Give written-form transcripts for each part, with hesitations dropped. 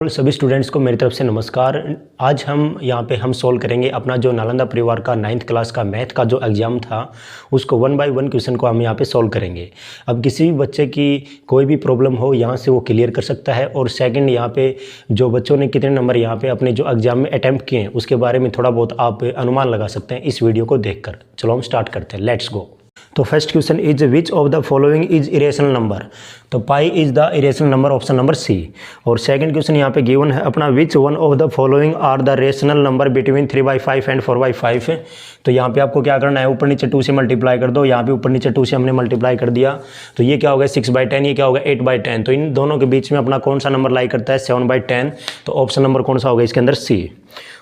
सभी स्टूडेंट्स को मेरी तरफ से नमस्कार। आज हम यहाँ पे सॉल्व करेंगे अपना जो नालंदा परिवार का 9th क्लास का मैथ का जो एग्ज़ाम था उसको 1 बाय 1 क्वेश्चन को हम यहाँ पे सॉल्व करेंगे। अब किसी भी बच्चे की कोई भी प्रॉब्लम हो यहाँ से वो क्लियर कर सकता है। और सेकंड, यहाँ पे जो बच्चों ने कितने नंबर यहाँ पे अपने जो एग्ज़ाम में अटैम्प्ट किए हैं उसके बारे में थोड़ा बहुत आप अनुमान लगा सकते हैं इस वीडियो को देख कर। चलो हम स्टार्ट करते हैं, लेट्स गो। तो first question is which of the following is irrational number. तो pi is the irrational number, option number C. और सेकंड क्वेश्चन यहाँ पे गिवन है अपना which one of the following are the rational number between 3/5 and 4/5। तो यहाँ पे आपको क्या करना है, ऊपर नीचे 2 से मल्टीप्लाई कर दो। यहाँ पे ऊपर नीचे 2 से हमने मल्टीप्लाई कर दिया तो ये क्या होगा 6/10, ये क्या होगा 8/10। तो इन दोनों के बीच में अपना कौन सा नंबर लाई करता है 7/10। तो ऑप्शन नंबर कौन सा होगा इसके अंदर, सी।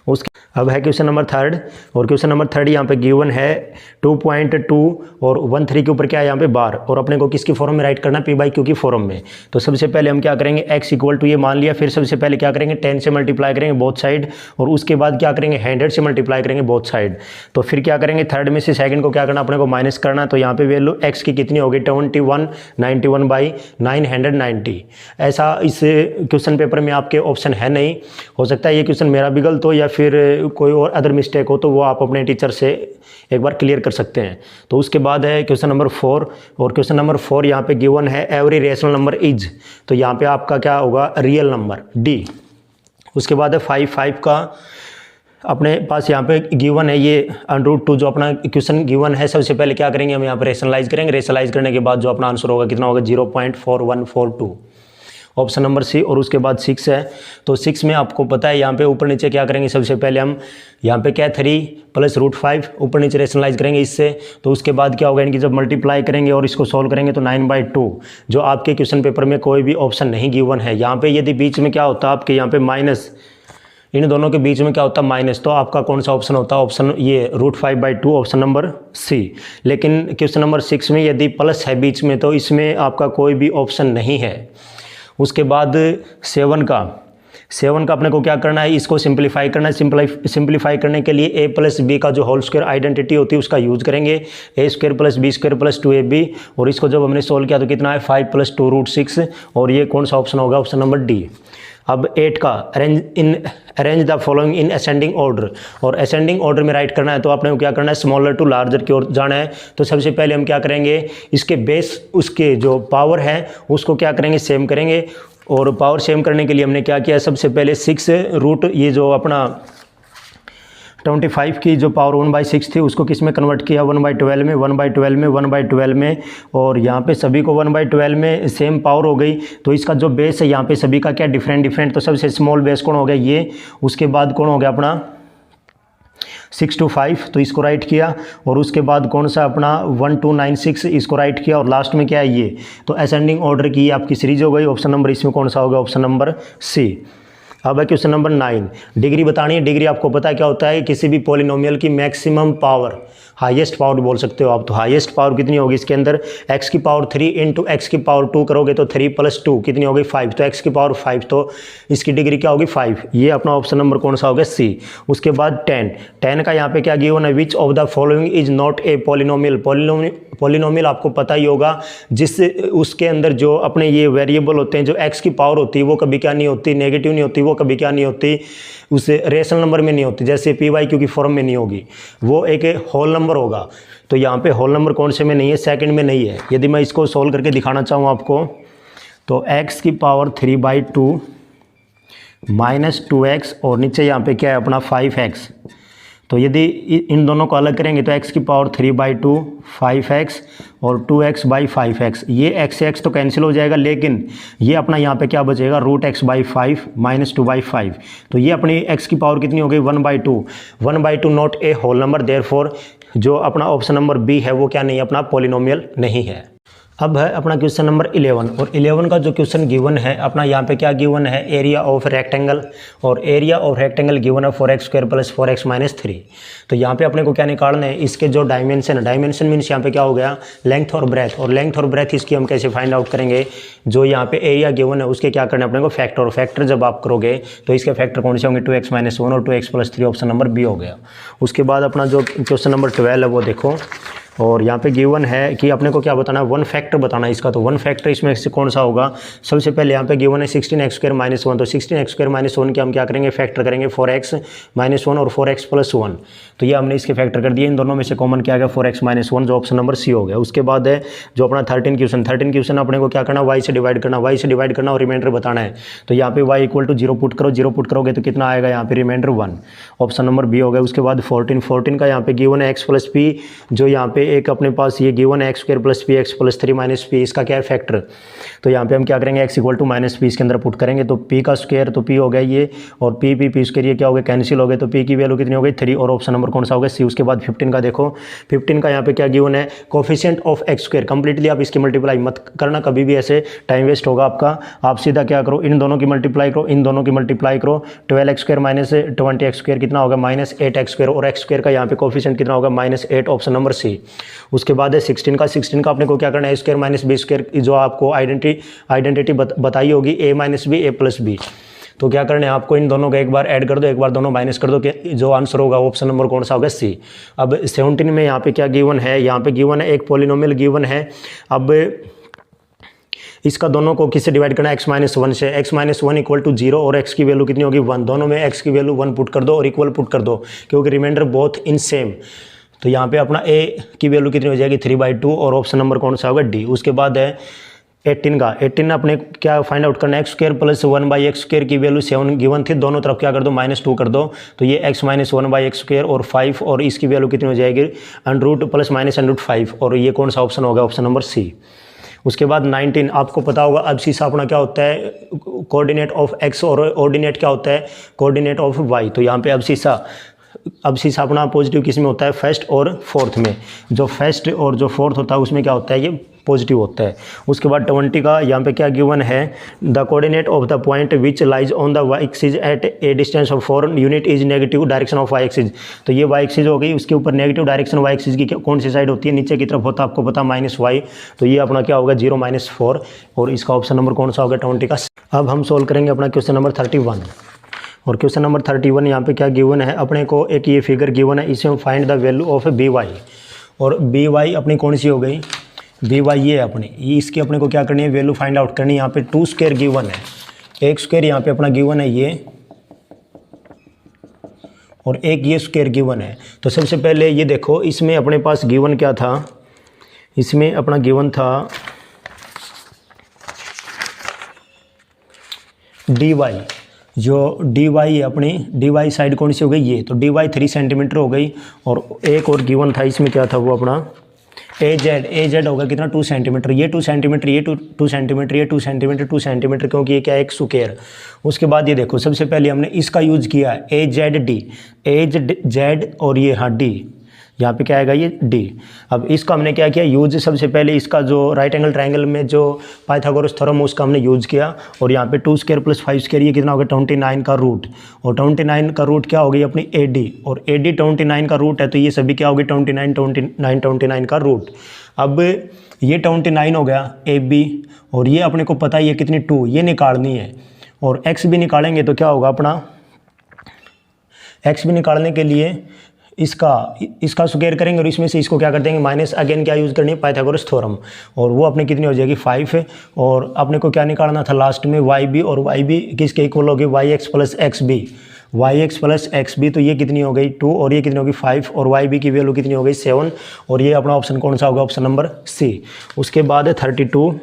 उसके अब है क्वेश्चन नंबर थर्ड। और क्वेश्चन नंबर थर्ड यहाँ पे गिवन है 2.2 और 13 के ऊपर क्या है यहाँ पे बार। और अपने को किसकी फॉर्म में राइट करना, p/q की फॉर्म में। तो सबसे पहले हम क्या करेंगे, x इक्वल टू ये मान लिया। फिर सबसे पहले क्या करेंगे 10 से मल्टीप्लाई करेंगे बोथ साइड। और उसके बाद क्या करेंगे 100 से मल्टीप्लाई करेंगे बोथ साइड। तो फिर क्या करेंगे थर्ड में से सेकंड को क्या करना, अपने को माइनस करना। तो यहाँ पे वैल्यू x की कितनी होगी 2191/990। ऐसा इस क्वेश्चन पेपर में आपके ऑप्शन है नहीं। हो सकता है ये क्वेश्चन मेरा भी गलत हो या फिर कोई और अदर मिस्टेक हो, तो वो आप अपने टीचर से एक बार क्लियर कर सकते हैं। तो उसके बाद है क्वेश्चन नंबर 4। और क्वेश्चन नंबर 4 यहाँ पे गिवन है एवरी रेशनल नंबर इज। तो यहाँ पे आपका क्या होगा रियल नंबर, डी। उसके बाद है 5 का अपने पास यहाँ पे गिवन है ये √2 जो अपना क्वेश्चन गिवन है। सबसे पहले क्या करेंगे हम यहाँ पे रेशनलाइज करेंगे। रेशनलाइज करने के बाद जो अपना आंसर होगा कितना होगा 0.4142, ऑप्शन नंबर सी। और उसके बाद 6 है। तो 6 में आपको पता है यहाँ पे ऊपर नीचे क्या करेंगे, सबसे पहले हम यहाँ पे क्या 3 + √5 ऊपर नीचे रेशनलाइज करेंगे इससे। तो उसके बाद क्या होगा इनकी जब मल्टीप्लाई करेंगे और इसको सॉल्व करेंगे तो 9/2 जो आपके क्वेश्चन पेपर में कोई भी ऑप्शन नहीं गिवन है। यहाँ पे यदि बीच में क्या होता है आपके यहाँ पे माइनस, इन दोनों के बीच में क्या होता है माइनस, तो आपका कौन सा ऑप्शन होता है, ऑप्शन ये √5/2, ऑप्शन नंबर सी। लेकिन क्वेश्चन नंबर 6 में यदि प्लस है बीच में तो इसमें आपका कोई भी ऑप्शन नहीं है। उसके बाद 7 का अपने को क्या करना है, इसको सिंप्लीफाई करना है। सिंप्लीफाई करने के लिए a + b का जो होल स्क्वायर आइडेंटिटी होती है उसका यूज करेंगे, a² + b² + 2ab। और इसको जब हमने सोल्व किया तो कितना है 5 + 2 √6। और ये कौन सा ऑप्शन होगा, ऑप्शन नंबर डी। अब 8 का arrange the following in ascending order. और असेंडिंग ऑर्डर में राइट करना है तो आपने को क्या करना है स्मॉलर टू लार्जर की ओर जाना है। तो सबसे पहले हम क्या करेंगे, इसके बेस उसके जो पावर है उसको क्या करेंगे सेम करेंगे। और पावर सेम करने के लिए हमने क्या किया, सबसे पहले 6 ये जो अपना 25 की जो पावर 1/6 थी उसको किस में कन्वर्ट किया 1/12 में, 1/12 में, 1/12 में। और यहाँ पे सभी को 1/12 में सेम पावर हो गई। तो इसका जो बेस है यहाँ पे सभी का क्या डिफरेंट। तो सबसे स्मॉल बेस कौन हो गया ये। उसके बाद कौन हो गया अपना 6 to 5, तो इसको राइट किया। और उसके बाद कौन सा अपना 1 to 96 इसको राइट किया। और लास्ट में क्या है ये। तो असेंडिंग ऑर्डर की आपकी सीरीज हो गई। ऑप्शन नंबर इसमें कौन सा होगा, ऑप्शन नंबर सी। अब है क्वेश्चन नंबर 9, डिग्री बतानी है। डिग्री आपको पता है क्या होता है, किसी भी पॉलिनोमियल की मैक्सिमम पावर, हाईएस्ट पावर बोल सकते हो आप। तो हाईएस्ट पावर कितनी होगी इसके अंदर, x की पावर 3 × x की पावर 2 करोगे तो 3 + 2 कितनी होगी 5। तो x की पावर 5, तो इसकी डिग्री क्या होगी 5। ये अपना ऑप्शन नंबर कौन सा होगा, सी। उसके बाद 10 का यहाँ पे क्या गिवन है, विच of the following is not a polynomial. Polynomial आपको पता ही होगा जिससे उसके अंदर जो अपने ये वेरिएबल होते हैं, जो x की पावर होती है वो कभी क्या नहीं होती, नेगेटिव नहीं होती, वो कभी क्या नहीं होती, उसे रेशनल नंबर में नहीं होती। जैसे p/q की फॉर्म में नहीं होगी, वो एक होल नंबर होगा। तो यहाँ पे होल नंबर कौन से में नहीं है, सेकंड में नहीं है। यदि मैं इसको सोल्व करके दिखाना चाहूँ आपको तो x की पावर 3/2 - 2x और नीचे यहाँ पे क्या है अपना 5x। तो यदि इन दोनों को अलग करेंगे तो x की पावर 3/2 5x और 2x/5x। ये x से x तो कैंसिल हो जाएगा, लेकिन ये अपना यहाँ पे क्या बचेगा √x/5 - 2/5। तो ये अपनी x की पावर कितनी हो गई 1/2। 1/2 not a whole number, therefore जो अपना ऑप्शन नंबर बी है वो क्या नहीं है, अपना पॉलिनोमियल नहीं है। अब है अपना क्वेश्चन नंबर 11। और 11 का जो क्वेश्चन गिवन है अपना यहाँ पे क्या गिवन है, एरिया ऑफ रेक्टेंगल। और एरिया ऑफ रेक्टेंगल गिवन है 4x² + 4x - 3। तो यहाँ पे अपने को क्या निकालना है, इसके जो डायमेंशन है, डायमेंशन मीन्स यहाँ पे क्या हो गया लेंथ और ब्रेथ। और लेंथ और ब्रेथ इसकी हम कैसे फाइंड आउट करेंगे, जो यहाँ पे एरिया गिवन है उसके क्या करना है अपने को फैक्टर। और फैक्टर जब आप करोगे तो इसके फैक्टर कौन से होंगे 2x - 1 और 2x + 3, ऑप्शन नंबर बी हो गया। उसके बाद अपना जो क्वेश्चन नंबर 12 है वो देखो। और यहाँ पे गिवन है कि अपने को क्या बताना है, वन फैक्टर बताना है इसका। तो वन फैक्टर इसमें से कौन सा होगा, सबसे पहले यहाँ पे गिवन है 16x² - 1, तो 16x² - 1 के हम क्या करेंगे, फैक्टर करेंगे 4x - 1 और 4x + 1। तो ये हमने इसके फैक्टर कर दिए, इन दोनों में से कॉमन क्या गया 4x - 1, जो ऑप्शन नंबर सी हो गया। उसके बाद है जो अपना 13 क्वेश्चन अपने को क्या करना, y से डिवाइड करना और रिमाइंडर बताना है। तो यहाँ पे y = 0 पुट करो, 0 पुट करोगे तो कितना आएगा, यहाँ पे रिमाइंडर 1, ऑप्शन नंबर बी हो गया। उसके बाद 14 का यहाँ पे गिवन है x + p, जो यहाँ पे एक अपने पास ये गिवन है x² + p, x + 3 - p, इसका क्या है फैक्टर। तो यहाँ पे हम क्या करेंगे, x = -p इसके अंदर पुट करेंगे, तो p का स्क्वायर तो p हो गया ये, और p स्क्वायर ये क्या हो गया, कैंसिल हो गए, तो p की वैल्यू कितनी हो गई 3, और ऑप्शन नंबर कौन सा हो गया, सी। उसके बाद 15 का देखो, 15 का यहाँ पे क्या गिवन है, कोफिशिएंट ऑफ x²। कंप्लीटली आप इसकी मल्टीप्लाई मत करना कभी भी, ऐसे टाइम वेस्ट होगा आपका। आप सीधा क्या करो, इन दोनों की मल्टीप्लाई करो, इन दोनों की मल्टीप्लाई करो, 12x² - 20x² कितना होगा, -8x², और x² का यहाँ पे कोफिशिएंट कितना होगा, -8, ऑप्शन नंबर सी। उसके बाद है 16 का अपने को क्या करना है, a² - b², जो आपको आइडेंटिटी बताई होगी, a - b a + b। तो क्या करना है आपको, इन दोनों का एक बार ऐड कर दो, एक बार दोनों माइनस कर दो, कि जो आंसर होगा ऑप्शन नंबर कौन सा होगा, सी। अब 17 में यहाँ पे क्या गिवन है, यहाँ पे गिवन है एक पॉलिनोमियल गिवन है। अब इसका दोनों को किससे डिवाइड करना है, x - 1 से। x - 1 = 0 और x की वैल्यू कितनी होगी 1, दोनों में x की वैल्यू 1 पुट कर दो और इक्वल पुट कर दो, क्योंकि रिमाइंडर बोथ इन सेम। तो यहाँ पे अपना a की वैल्यू कितनी हो जाएगी 3/2, और ऑप्शन नंबर कौन सा होगा, डी। उसके बाद है 18 अपने क्या फाइंड आउट करना है, x² + 1/x² की वैल्यू 7 गिवन थी, दोनों तरफ क्या कर दो -2 कर दो, तो ये x - 1/x² और 5, और इसकी वैल्यू कितनी हो जाएगी √ + -√5, और ये कौन सा ऑप्शन होगा, ऑप्शन नंबर सी। उसके बाद 19 आपको पता होगा, अब शीशा अपना क्या होता है, कोऑर्डिनेट ऑफ x, और ऑर्डिनेट क्या होता है, कोऑर्डिनेट ऑफ y। तो यहाँ पे अब शीशा अपना पॉजिटिव किस में होता है, फर्स्ट और फोर्थ में। जो फर्स्ट और जो फोर्थ होता है उसमें क्या होता है, ये पॉजिटिव होता है। उसके बाद 20 का यहाँ पे क्या गिवन है, the coordinate of the point which lies on the y axis at A distance of 4 unit is negative direction of y axis. तो ये y एक्सिस हो गई, उसके ऊपर नेगेटिव डायरेक्शन y एक्सिस की कौन सी साइड होती है, नीचे की तरफ होता है, आपको पता -y। तो ये अपना क्या होगा 0 - 4, और इसका ऑप्शन नंबर कौन सा होगा 20 का। अब हम सोल्व करेंगे अपना क्वेश्चन नंबर 31, और क्वेश्चन नंबर 31 यहाँ पे क्या गिवन है, अपने को एक ये फिगर गिवन है, इसे हम find the value of by, और by अपनी कौन सी हो गई, by ये अपनी, ये इसकी अपने को क्या करनी है, वैल्यू फाइंड आउट करनी है। यहाँ पे 2² गिवन है, एक स्क्वायर यहाँ पे अपना गिवन है ये, और एक ये स्क्वायर गिवन है। तो सबसे पहले ये देखो, इसमें अपने पास गिवन क्या था, इसमें अपना गिवन था dy, जो dy है अपनी, dy साइड कौन सी हो गई ये, तो dy 3 सेंटीमीटर हो गई, और एक और गिवन था इसमें क्या था, वो अपना az होगा कितना 2 सेंटीमीटर, ये 2 सेंटीमीटर, ये 2 सेंटीमीटर, ये 2 सेंटीमीटर, 2 सेंटीमीटर, क्योंकि ये क्या है, एक स्क्वायर। उसके बाद ये देखो, सबसे पहले हमने इसका यूज किया az और ये हाँ d, यहाँ पे क्या आएगा ये d। अब इसका हमने क्या किया, यूज सबसे पहले इसका जो राइट एंगल ट्रायंगल में जो पाइथागोरस थ्योरम उसका हमने यूज किया, और यहाँ पे 2² + 5² ये कितना होगा 29 का रूट, और 29 का रूट क्या हो गई अपनी ad, और ad 29 का रूट है, तो ये सभी क्या होगी 29 का रूट। अब ये 29 हो गया ab, और ये अपने को पता है ये कितनी 2, ये निकालनी है, और x भी निकालेंगे तो क्या होगा अपना, x भी निकालने के लिए इसका स्क्वायर करेंगे, और इसमें से इसको क्या कर देंगे माइनस, अगेन क्या यूज़ करनी है पाइथागोरस थ्योरम, और वो अपने कितनी हो जाएगी 5 है। और अपने को क्या निकालना था लास्ट में yb, और yb किसके इक्वल होगी yx + xb, yx + xb, तो ये कितनी हो गई 2, और ये कितनी होगी 5, और yb की वैल्यू कितनी हो गई 7, और ये अपना ऑप्शन कौन सा होगा, ऑप्शन नंबर सी। उसके बाद है 32,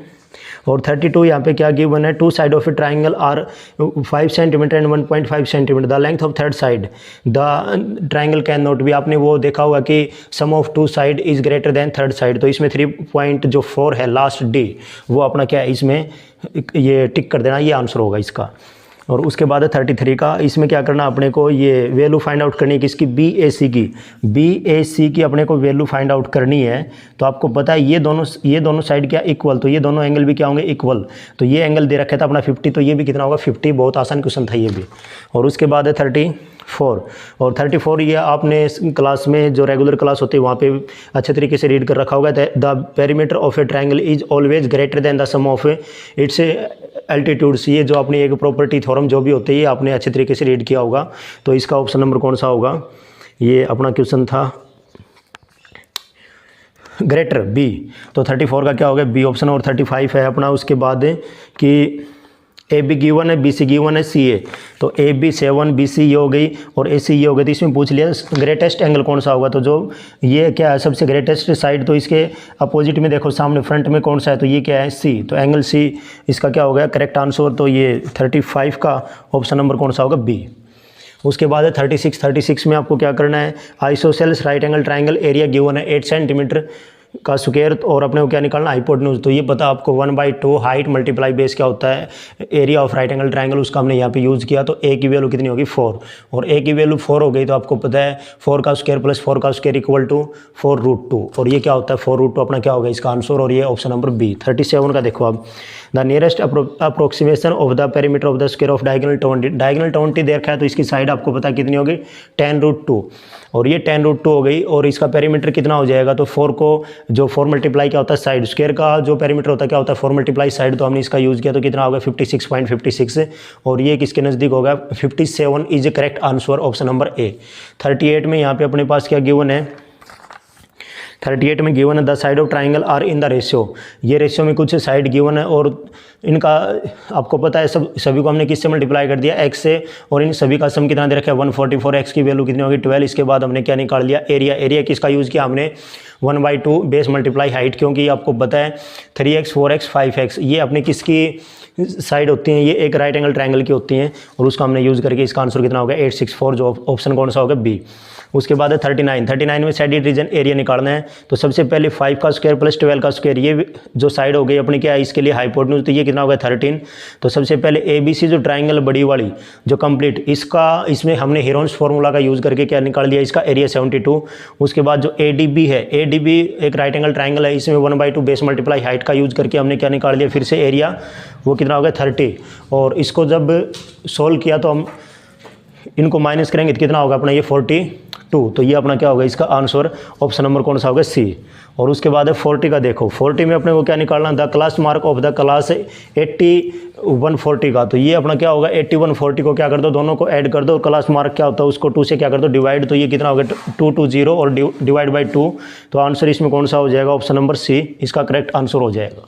और 32 यहाँ पे क्या गिवन है, 2 side of a triangle are 5 centimetre and 1.5 centimetre, the length of third side the triangle can not be. आपने वो देखा होगा कि sum of 2 side is greater than third side, तो इसमें 3.4 है लास्ट डी, वो अपना क्या है, इसमें ये टिक कर देना, ये आंसर होगा इसका। और उसके बाद है 33 का, इसमें क्या करना अपने को, ये वैल्यू फाइंड आउट करनी है किसकी, BAC की अपने को वैल्यू फाइंड आउट करनी है। तो आपको पता है ये दोनों साइड क्या इक्वल, तो ये दोनों एंगल भी क्या होंगे इक्वल, तो ये एंगल दे रखा था अपना 50, तो ये भी कितना होगा 50, बहुत आसान क्वेश्चन था ये भी। और उसके बाद है 34, और 34 ये आपने क्लास में जो रेगुलर क्लास होती है वहाँ पे अच्छे तरीके से रीड कर रखा होगा, the perimeter of a triangle is always greater than the sum of its altitudes. ये जो अपनी एक प्रॉपर्टी थ्योरम जो भी होती है आपने अच्छे तरीके से रीड किया होगा, तो इसका ऑप्शन नंबर कौन सा होगा, ये अपना क्वेश्चन था ग्रेटर बी, तो 34 का क्या हो गया बी ऑप्शन, और 35 है अपना उसके बाद कि ए बी गिवन है, बी सी गिवन है, सी ए, तो ए बी 7, बी सी ये हो गई और ए सी ये हो गई। तो इसमें पूछ लिया ग्रेटेस्ट एंगल कौन सा होगा, तो जो ये क्या है सबसे ग्रेटेस्ट साइड, तो इसके अपोजिट में देखो सामने फ्रंट में कौन सा है, तो ये क्या है सी, तो एंगल सी इसका क्या हो गया करेक्ट आंसर। तो ये 35 का ऑप्शन नंबर कौन सा होगा बी। उसके बाद है 36 में आपको क्या करना है, isosceles right angle triangle area given है 8 सेंटीमीटर का स्क्वायर, और अपने को क्या निकालना हाइपोटेन्यूज। तो ये पता आपको 1/2 हाइट मल्टीप्लाई बेस क्या होता है area of right angle triangle, उसका हमने यहाँ पे यूज़ किया। तो ए की वैल्यू कितनी होगी 4, और ए की वैल्यू 4 हो गई, तो आपको पता है 4 का स्क्वायर प्लस 4 का स्क्वायर इक्वल टू 4√2, और ये क्या होता है 4√2 अपना क्या होगा इसका आंसर, और ये ऑप्शन नंबर बी। 37 का देखो आप, the nearest approximation of the perimeter of the square of diagonal 20 देखा है, तो इसकी साइड आपको पता कितनी होगी 10√2, और ये 10√2 हो गई, और इसका पेरीमीटर कितना हो जाएगा, तो 4 को जो 4 मल्टीप्लाई क्या होता है साइड, स्क्वायर का जो पेरीमीटर होता है क्या होता है 4 मल्टीप्लाई साइड, तो हमने इसका यूज़ किया तो कितना होगा 56.56, और ये किसके नज़दीक होगा 57 is correct answer option number A. 38 में यहाँ पे अपने पास क्या गिवन है, 38 में गिवन है the side of triangle are in the ratio, ये रेशियो में कुछ साइड गिवन है, और इनका आपको पता है सभी को हमने किससे मल्टीप्लाई कर दिया x से, और इन सभी का सम कितना दे रखा है 144, x की वैल्यू कितनी होगी 12। इसके बाद हमने क्या निकाल लिया एरिया, एरिया किसका यूज़ किया हमने 1/2 बेस मल्टीप्लाई हाइट, क्योंकि आपको पता है 3x 4x 5x ये अपने किसकी साइड होती हैं, ये एक राइट एंगल ट्राइंगल की होती हैं, और उसका हमने यूज़ करके इसका आंसर कितना होगा 864, जो ऑप्शन कौन सा होगा बी। उसके बाद है 39 में शेडेड रीजन एरिया निकालना है, तो सबसे पहले 5 का स्क्वायर प्लस 12 का स्क्वायर, ये जो साइड हो गई अपनी क्या है इसके लिए हाइपोटेन्यूज, तो ये कितना होगा 13। तो सबसे पहले ए बी सी जो ट्राइंगल बड़ी वाली जो कंप्लीट इसमें हमने हीरोन्स फार्मूला का यूज़ करके क्या निकाल दिया इसका एरिया 72। उसके बाद जो ए डी बी है, ए डी बी एक राइट एंगल ट्राइंगल है, इसमें 1/2 बेस मल्टीप्लाई हाइट का यूज़ करके हमने क्या निकाल दिया फिर से एरिया, वो कितना हो गया 30। और इसको जब सोल्व किया तो हम इनको माइनस करेंगे तो कितना होगा अपना ये 42, तो ये अपना क्या होगा इसका आंसर ऑप्शन नंबर कौन सा होगा सी। और उसके बाद है 40 का देखो, 40 में अपने को क्या निकालना, the class mark of the class 8140 का, तो ये अपना क्या होगा 8140 को क्या कर दो दोनों को ऐड कर दो, और क्लास मार्क क्या होता है उसको 2 से क्या कर दो डिवाइड, तो ये कितना होगा 220 और डिवाइड बाई 2, तो आंसर इसमें कौन सा हो जाएगा ऑप्शन नंबर सी, इसका करेक्ट आंसर हो जाएगा।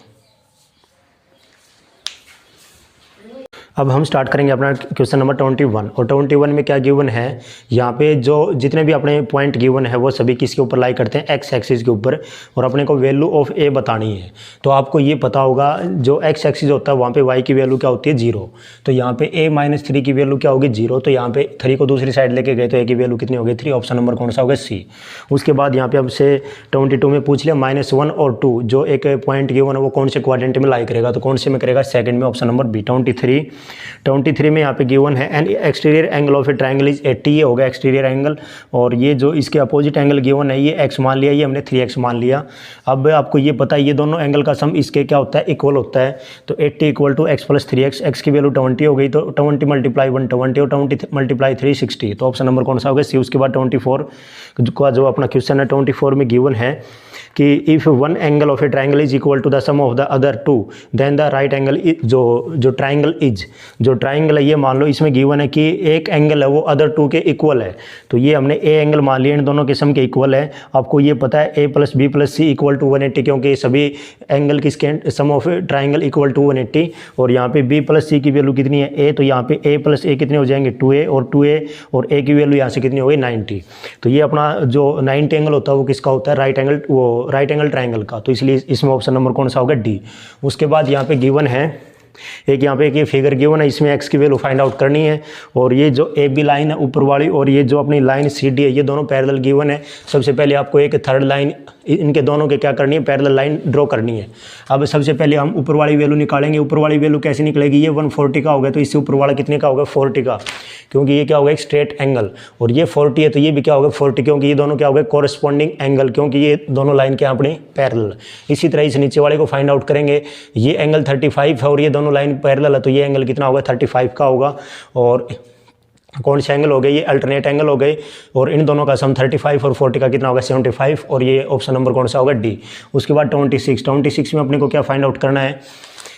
अब हम स्टार्ट करेंगे अपना क्वेश्चन नंबर 21, और 21 में क्या गिवन है, यहाँ पे जो जितने भी अपने पॉइंट गिवन है वो सभी किसके ऊपर लाई करते हैं एक्स एक्सिस के ऊपर, और अपने को वैल्यू ऑफ ए बतानी है। तो आपको ये पता होगा जो एक्स एक्सिस होता है वहाँ पे वाई की वैल्यू क्या होती है 0, तो यहाँ पे a-3 की वैल्यू क्या होगी 0, तो यहाँ पे 3 को दूसरी साइड लेके गए तो a की वैल्यू कितनी होगी 3, ऑप्शन नंबर कौन सा होगा सी। उसके बाद यहाँ पे हमसे 22 में पूछ लिया -1 और 2 जो एक पॉइंट गिवन है वो कौन से क्वाड्रेंट में लाई करेगा, तो कौन से में करेगा सेकंड में, ऑप्शन नंबर बी। 23 में यहाँ पे गिवन है and exterior angle of a triangle is 80, ये होगा एक्सटीरियर एंगल, और ये जो इसके अपोजिट एंगल गिवन है ये x मान लिया, ये हमने 3x मान लिया। अब आपको ये पता है ये दोनों एंगल का सम इसके क्या होता है इक्वल होता है, तो 80 = x + 3x, x की वैल्यू 20 हो गई, तो 20 × 1 20 और 20 × 3 60, तो ऑप्शन नंबर कौन सा होगा सी। उसके बाद 24 का जो अपना क्वेश्चन है 24 में गिवन है कि if one angle of a triangle is equal to the sum of the other two then the right angle जो ट्राइंगल है ये मान लो इसमें गिवन है कि एक एंगल है वो अदर टू के इक्वल है, तो ये हमने ए एंगल मान लिया इन दोनों के सम के इक्वल है। आपको ये पता है a + b + c = 180, क्योंकि सभी एंगल किसके सम ऑफ ट्राइंगल इक्वल टू 180, और यहाँ पे b + c की वैल्यू कितनी है a, तो यहाँ पे a + a कितने हो जाएंगे 2a, और 2a और a की वैल्यू यहाँ से कितनी हो गई 90, तो ये अपना जो 90 एंगल होता है वो किसका होता है राइट एंगल ट्राइंगल का, तो इसलिए इसमें ऑप्शन नंबर कौन सा होगा डी। उसके बाद यहाँ पे गिवन है एक यहाँ पे एक ये फिगर गिवन है, इसमें x की वैल्यू फाइंड आउट करनी है, और ये जो ए बी लाइन है ऊपर वाली और ये जो अपनी लाइन सी डी है ये दोनों पैरेलल गिवन है। सबसे पहले आपको एक थर्ड लाइन इनके दोनों के क्या करनी है पैरेलल लाइन ड्रॉ करनी है। अब सबसे पहले हम ऊपर वाली वैल्यू निकालेंगे, ऊपर वाली वैल्यू कैसे निकलेगी, ये 140 का होगा, तो इससे ऊपर वाला कितने का होगा 40 का, क्योंकि ये क्या होगा एक स्ट्रेट एंगल, और ये 40 है तो ये भी क्या होगा 40, क्योंकि ये दोनों क्या होगा कोरस्पॉन्डिंग एंगल, क्योंकि ये दोनों लाइन क्या अपनी पैरेलल। इसी तरह इस नीचे वाले को फाइंड आउट करेंगे, ये एंगल 35 है और ये दोनों लाइन पैरेलल है, तो ये एंगल कितना होगा 35 का होगा, और कौन से एंगल हो गए ये अल्टरनेट एंगल हो गए, और इन दोनों का सम 35 और 40 का कितना होगा 75, और ये ऑप्शन नंबर कौन सा होगा डी। उसके बाद 26 में अपने को क्या फाइंड आउट करना है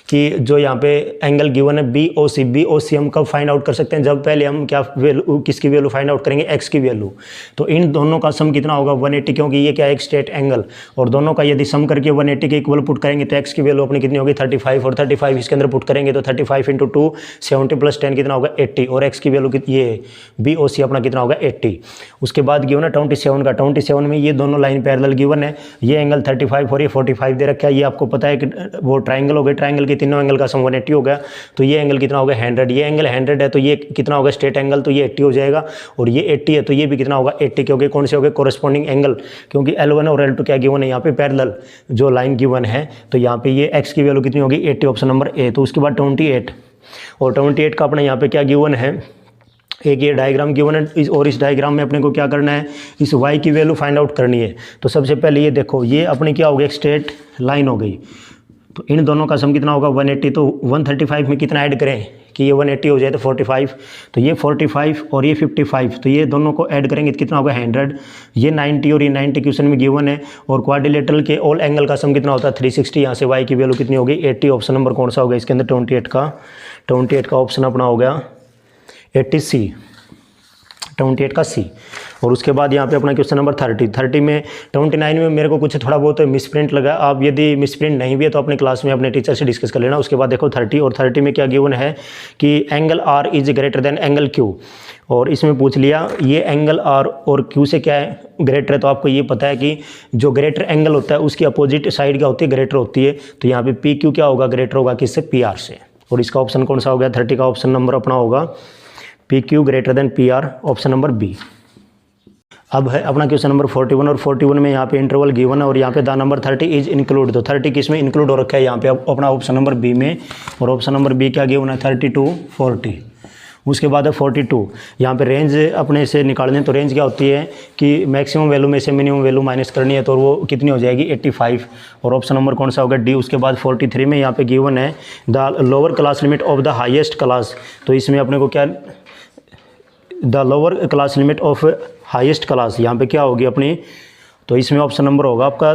कि जो यहाँ पे एंगल गिवन है BOC, BOC हम कब फाइंड आउट कर सकते हैं, जब पहले हम क्या वैल्यू, किसकी वैल्यू फाइंड आउट करेंगे, x की वैल्यू। तो इन दोनों का सम कितना होगा 180, क्योंकि ये क्या है एक स्ट्रेट एंगल, और दोनों का यदि सम करके 180 के इक्वल पुट करेंगे तो x की वैल्यू अपनी कितनी होगी 35, और 35 इसके अंदर पुट करेंगे तो 35 × 2 70 + 10 कितना होगा 80, और x की वैल्यू ये BOC अपना कितना होगा 80। उसके बाद गिवन है 27 का, 27 में ये दोनों लाइन पैरेलल गिवन है, ये एंगल 35 और ये 45 दे रखा है। ये आपको पता है कि वो ट्राइंगल हो गए, ट्राइंगल के तीनों एंगल का सम 180 हो गया, तो ये एंगल कितना होगा 100, ये एंगल 100 है तो ये कितना होगा स्ट्रेट एंगल, तो ये 80 हो जाएगा, और ये 80 है तो ये भी कितना होगा 80, क्योंकि कौन से हो गए कोरस्पॉन्डिंग एंगल, क्योंकि L1 और L2 क्या गिवन है यहाँ पे पैरेलल जो लाइन गिवन है, तो यहाँ पे ये x की वैल्यू कितनी होगी 80, ऑप्शन नंबर ए। तो उसके बाद 28, और 28 का अपना यहाँ पे क्या गिवन है, एक ये डायग्राम गिवन है, और इस डायग्राम में अपने को क्या करना है, इस y की वैल्यू फाइंड आउट करनी है। तो सबसे पहले ये देखो, ये अपनी क्या हो गई एक स्ट्रेट लाइन हो गई, तो इन दोनों का सम कितना होगा 180, तो 135 में कितना ऐड करें कि ये 180 हो जाए तो 45, तो ये 45 और ये 55, तो ये दोनों को ऐड करेंगे तो कितना होगा 100, ये 90 और ये 90 क्वेश्चन में गिवन है, और क्वाड्रिलेटरल के ऑल एंगल का सम कितना होता है 360, यहाँ से y की वैल्यू कितनी होगी 80, ऑप्शन नंबर कौन सा होगा इसके अंदर 28 का ऑप्शन अपना हो गया 80C, 28 का C। और उसके बाद यहाँ पे अपना क्वेश्चन नंबर 30 में 29 में मेरे को कुछ थोड़ा बहुत मिसप्रिंट लगा, आप यदि मिसप्रिंट नहीं भी है तो अपने क्लास में अपने टीचर से डिस्कस कर लेना। उसके बाद देखो 30, और 30 में क्या गिवन है कि angle R is greater then angle Q, और इसमें पूछ लिया ये एंगल R और Q से क्या है ग्रेटर है, तो आपको ये पता है कि जो ग्रेटर एंगल होता है उसकी अपोजिट साइड क्या होती है ग्रेटर होती है, तो यहाँ पे PQ क्या होगा ग्रेटर होगा किससे PR से, और इसका ऑप्शन कौन सा हो गया 30 का ऑप्शन नंबर अपना होगा PQ greater than PR, option number B। अब है अपना क्वेश्चन नंबर 41, और 41 में यहाँ पे इंटरवल गिवन है, और यहाँ पे द नंबर 30 इज इंक्लूड, तो 30 किस में इंक्लूड हो रखा है यहाँ पे अपना ऑप्शन नंबर B में, और ऑप्शन नंबर B क्या गिवन है 30 to 40। उसके बाद है 42, यहाँ पे रेंज अपने से निकालने, तो रेंज क्या होती है कि मैक्सिमम वैल्यू में से मिनिमम वैल्यू माइनस करनी है, तो वो कितनी हो जाएगी 85, और ऑप्शन नंबर कौन सा होगा D। उसके बाद 43 में यहाँ पे गिवन है the lower class limit of the highest class, तो इसमें अपने को क्या the lower class limit of highest class यहाँ पे क्या होगी अपनी, तो इसमें ऑप्शन नंबर होगा आपका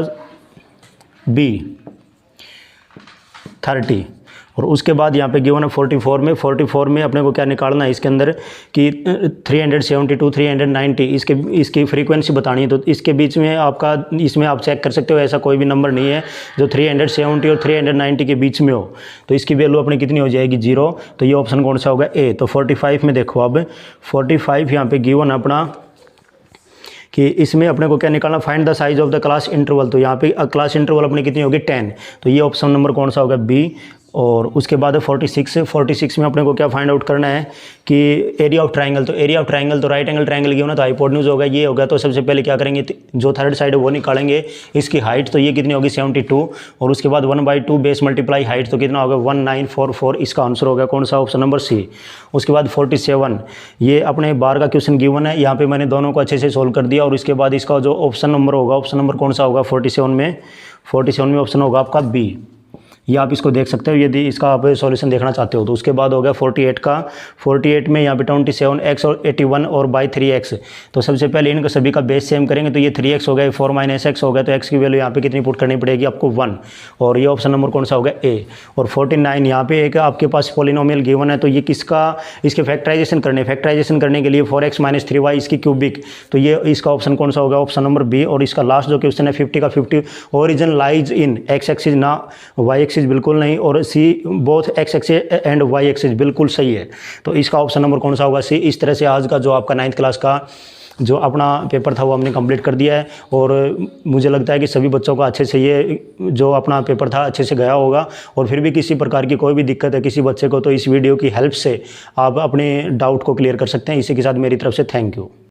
B 30। और उसके बाद यहाँ पे गिवन है 44 में अपने को क्या निकालना है इसके अंदर कि 372 390 इसकी फ्रीक्वेंसी बतानी है, तो इसके बीच में आपका इसमें आप चेक कर सकते हो, ऐसा कोई भी नंबर नहीं है जो 370 और 390 के बीच में हो, तो इसकी वैल्यू अपनी कितनी हो जाएगी 0, तो ये ऑप्शन कौन सा होगा A। तो 45 में देखो, अब 45 यहाँ पे गिवन अपना कि इसमें अपने को क्या निकालना, find the size of the class interval, तो यहाँ पे क्लास इंटरवल अपनी कितनी होगी 10, तो ये ऑप्शन नंबर कौन सा होगा B। और उसके बाद 46 में अपने को क्या फाइंड आउट करना है कि एरिया ऑफ ट्राइंगल, तो एरिया ऑफ ट्राइंगल तो राइट एंगल ट्राइंगल की होना, तो हाइपोटेन्यूज होगा ये होगा, तो सबसे पहले क्या करेंगे जो थर्ड साइड है वो निकालेंगे, इसकी हाइट तो ये कितनी होगी 72, और उसके बाद 1/2 बेस मल्टीप्लाई हाइट तो कितना होगा 1944, इसका आंसर होगा कौन सा ऑप्शन नंबर C। उसके बाद 47 ये अपने बार का क्वेश्चन गिवन है, यहाँ पे मैंने दोनों को अच्छे से सोल्व कर दिया, और इसके बाद इसका जो ऑप्शन नंबर होगा, ऑप्शन नंबर कौन सा होगा 47 में ऑप्शन होगा आपका B। ये आप इसको देख सकते हो यदि इसका आप सॉल्यूशन देखना चाहते हो। तो उसके बाद हो गया 48 में यहाँ पे 27x और 81 और बाई 3x, तो सबसे पहले इनका सभी का बेस सेम करेंगे, तो ये 3x हो गया, 4 - x हो गया, तो x की वैल्यू यहाँ पे कितनी पुट करनी पड़ेगी आपको 1, और ये ऑप्शन नंबर कौन सा होगा A। और 49 यहाँ पे एक आपके पास पॉलिनोमियल गिवन है, तो ये किसका इसके फैक्टराइजेशन करने के लिए 4x - 3y इसकी क्यूबिक, तो ये इसका ऑप्शन कौन सा होगा ऑप्शन नंबर B। और इसका लास्ट जो क्वेश्चन है 50 का 50 origin lies in x axis ना y एक्सिस बिल्कुल नहीं, और C both x axis and y axis बिल्कुल सही है, तो इसका ऑप्शन नंबर कौन सा होगा C। इस तरह से आज का जो आपका 9th क्लास का जो अपना पेपर था वो हमने कंप्लीट कर दिया है, और मुझे लगता है कि सभी बच्चों का अच्छे से ये जो अपना पेपर था अच्छे से गया होगा। और फिर भी किसी प्रकार की कोई भी दिक्कत है किसी बच्चे को, तो इस वीडियो की हेल्प से आप अपने डाउट को क्लियर कर सकते हैं। इसी के साथ मेरी तरफ से थैंक यू।